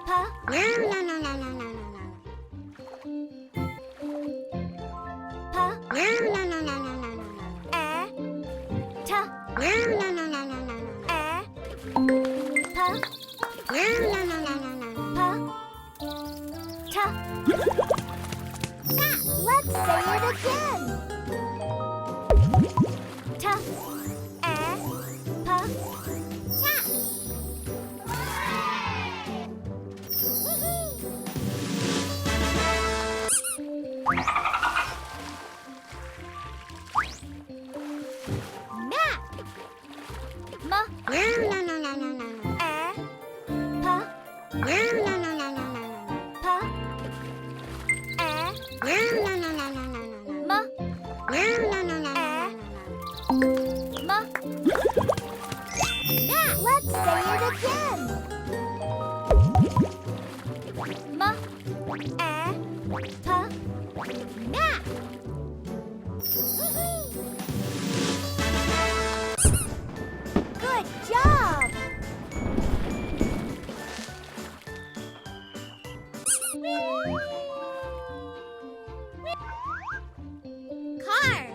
pa, pa, ta, pa, ta. Let's say it again. Ta, pa, Ta. Map. ma, pa, pa, ma, ma. Now, let's say it again. Ma, pa, Map. Good job. Car.